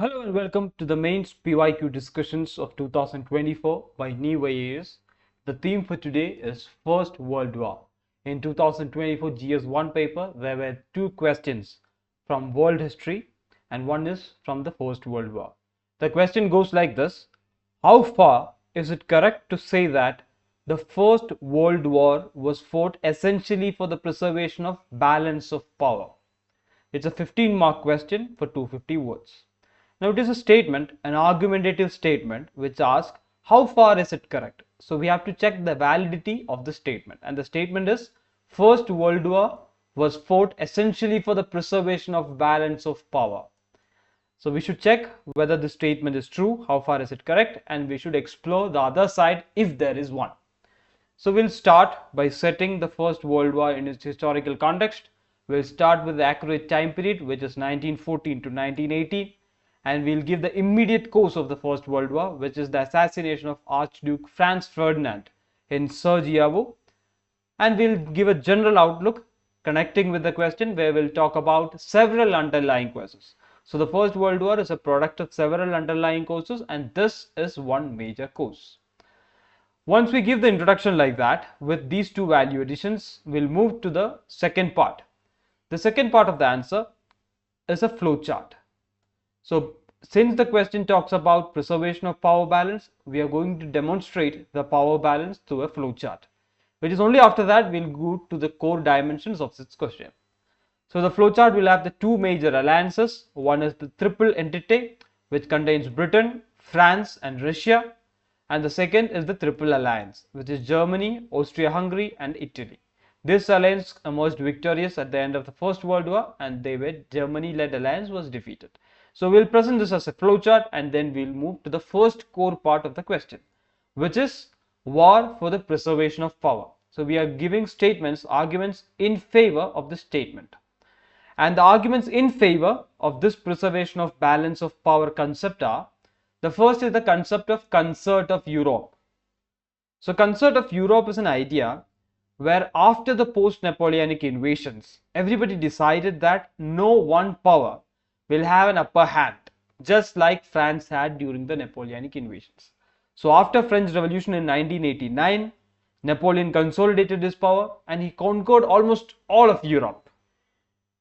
Hello and welcome to the mains PYQ discussions of 2024 by New IAS. The theme for today is First World War. In 2024 GS1 paper, there were two questions from world history and one is from the First World War. The question goes like this: how far is it correct to say that the First World War was fought essentially for the preservation of balance of power? It's a 15-mark question for 250 words. Now it is a statement, an argumentative statement, which asks how far is it correct. So we have to check the validity of the statement, and the statement is First World War was fought essentially for the preservation of balance of power. So we should check whether the statement is true, how far is it correct, and we should explore the other side if there is one. So we'll start by setting the First World War in its historical context. We'll start with the accurate time period, which is 1914 to 1918. And we'll give the immediate cause of the First World War, which is the assassination of Archduke Franz Ferdinand in Sarajevo. And we'll give a general outlook connecting with the question where we'll talk about several underlying causes. So the First World War is a product of several underlying causes, and this is one major cause. Once we give the introduction like that, with these two value additions, we'll move to the second part. The second part of the answer is a flow chart. So since the question talks about preservation of power balance, we are going to demonstrate the power balance through a flow chart, which is only after that we'll go to the core dimensions of this question. So the flow chart will have the two major alliances. One is the triple entente, which contains Britain, France and Russia, and the second is the triple alliance, which is Germany, Austria-Hungary and Italy. This alliance emerged victorious at the end of the First World War, and Germany-led alliance was defeated. So we'll present this as a flowchart, and then we'll move to the first core part of the question, which is war for the preservation of power. So we are giving statements, arguments in favor of the statement. And the arguments in favor of this preservation of balance of power concept are: the first is the concept of concert of Europe. So concert of Europe is an idea where after the post-Napoleonic invasions, everybody decided that no one power will have an upper hand, just like France had during the Napoleonic invasions. So after French Revolution in 1989, Napoleon consolidated his power and he conquered almost all of Europe.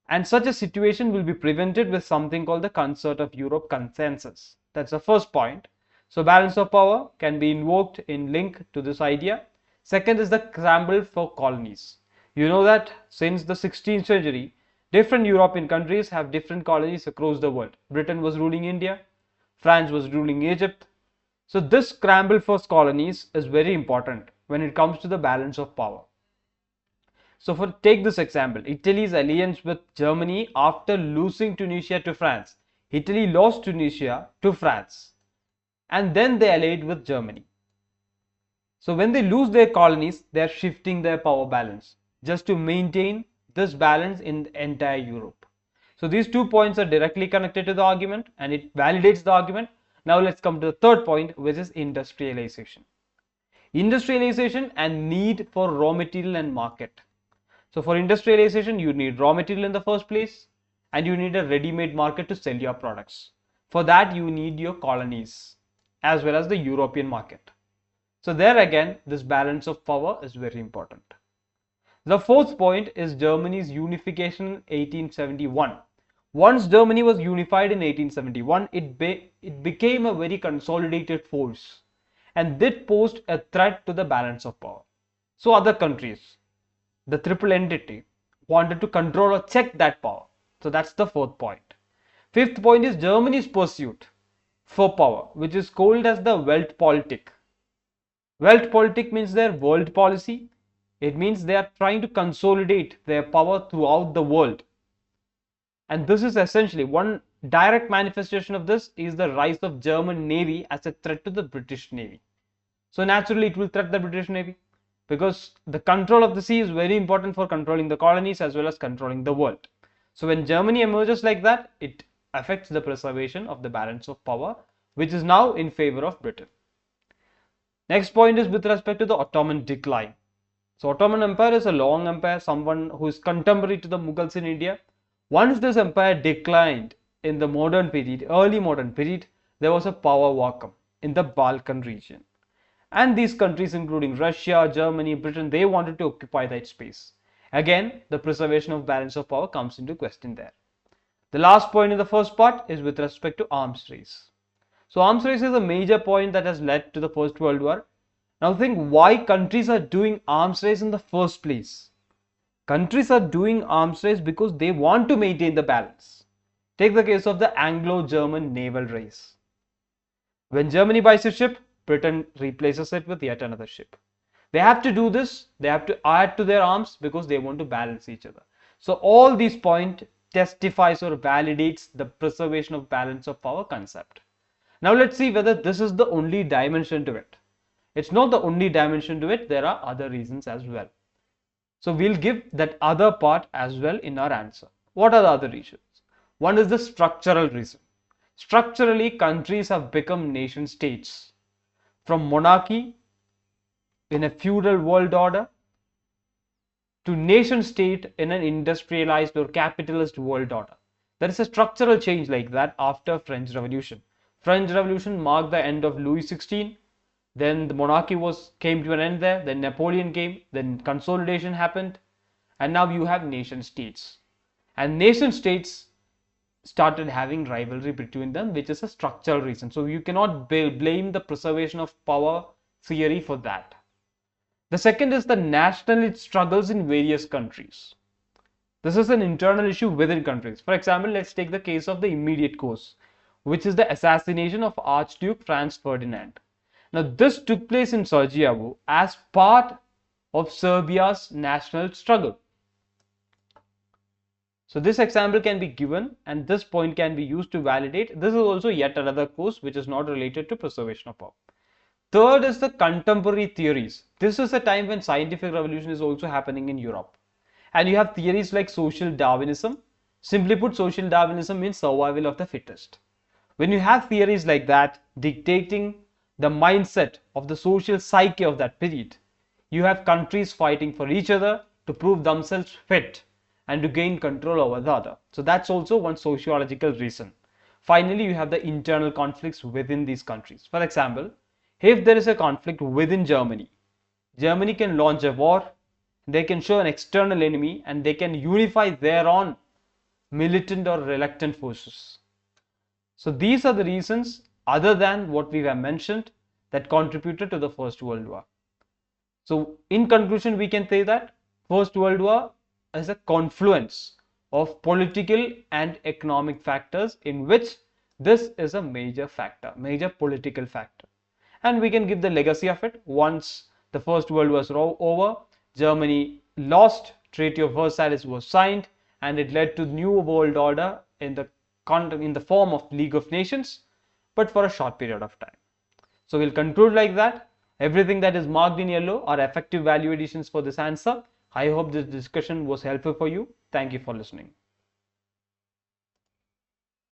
And such a situation will be prevented with something called the Concert of Europe consensus. That's the first point. So balance of power can be invoked in link to this idea. Second is the scramble for colonies. You know that since the 16th century, different European countries have different colonies across the world. Britain was ruling India, France was ruling Egypt. So this scramble for colonies is very important when it comes to the balance of power. So take this example, Italy's alliance with Germany after losing Tunisia to France. Italy lost Tunisia to France and then they allied with Germany. So when they lose their colonies, they are shifting their power balance just to maintain this balance in the entire Europe. So these 2 points are directly connected to the argument and it validates the argument. Now let's come to the third point, which is industrialization. Industrialization and need for raw material and market. So for industrialization, you need raw material in the first place and you need a ready-made market to sell your products. For that, you need your colonies as well as the European market. So there again, this balance of power is very important. The fourth point is Germany's unification in 1871. Once Germany was unified in 1871, it became a very consolidated force and that posed a threat to the balance of power. So other countries, the triple entity, wanted to control or check that power. So that's the fourth point. Fifth point is Germany's pursuit for power, which is called as the Weltpolitik. Weltpolitik means their world policy. It means they are trying to consolidate their power throughout the world. And this is essentially one direct manifestation of this is the rise of German Navy as a threat to the British Navy. So naturally it will threat the British Navy because the control of the sea is very important for controlling the colonies as well as controlling the world. So when Germany emerges like that, it affects the preservation of the balance of power, which is now in favor of Britain. Next point is with respect to the Ottoman decline. So Ottoman Empire is a long empire, someone who is contemporary to the Mughals in India. Once this empire declined, in the modern period, early modern period, there was a power vacuum in the Balkan region. And these countries, including Russia, Germany, Britain, they wanted to occupy that space. Again, the preservation of balance of power comes into question there. The last point in the first part is with respect to arms race. So arms race is a major point that has led to the First World War. Now think why countries are doing arms race in the first place. Countries are doing arms race because they want to maintain the balance. Take the case of the Anglo-German naval race. When Germany buys a ship, Britain replaces it with yet another ship. They have to do this, they have to add to their arms because they want to balance each other. So all these points testifies or validates the preservation of balance of power concept. Now let's see whether this is the only dimension to it. It's not the only dimension to it, there are other reasons as well. So we'll give that other part as well in our answer. What are the other reasons? One is the structural reason. Structurally, countries have become nation states. From monarchy in a feudal world order to nation state in an industrialized or capitalist world order. There is a structural change like that after French Revolution. French Revolution marked the end of Louis XVI. Then the monarchy came to an end there. Then Napoleon came. Then consolidation happened. And now you have nation states. And nation states started having rivalry between them, which is a structural reason. So you cannot blame the preservation of power theory for that. The second is the national struggles in various countries. This is an internal issue within countries. For example, let's take the case of the immediate cause, which is the assassination of Archduke Franz Ferdinand. Now, this took place in Sarajevo as part of Serbia's national struggle. So this example can be given and this point can be used to validate. This is also yet another cause which is not related to preservation of power. Third is the contemporary theories. This is a time when scientific revolution is also happening in Europe. And you have theories like social Darwinism. Simply put, social Darwinism means survival of the fittest. When you have theories like that dictating the mindset of the social psyche of that period, you have countries fighting for each other to prove themselves fit and to gain control over the other. So that's also one sociological reason. Finally, you have the internal conflicts within these countries. For example, if there is a conflict within Germany, Germany can launch a war, they can show an external enemy and they can unify their own militant or reluctant forces. So these are the reasons other than what we have mentioned that contributed to the First World War. So in conclusion, we can say that First World War is a confluence of political and economic factors in which this is a major factor, major political factor. And we can give the legacy of it. Once the First World War was over, Germany lost, Treaty of Versailles was signed, and it led to new world order in the form of League of Nations, but for a short period of time. So we'll conclude like that. Everything that is marked in yellow are effective value additions for this answer. I hope this discussion was helpful for you. Thank you for listening.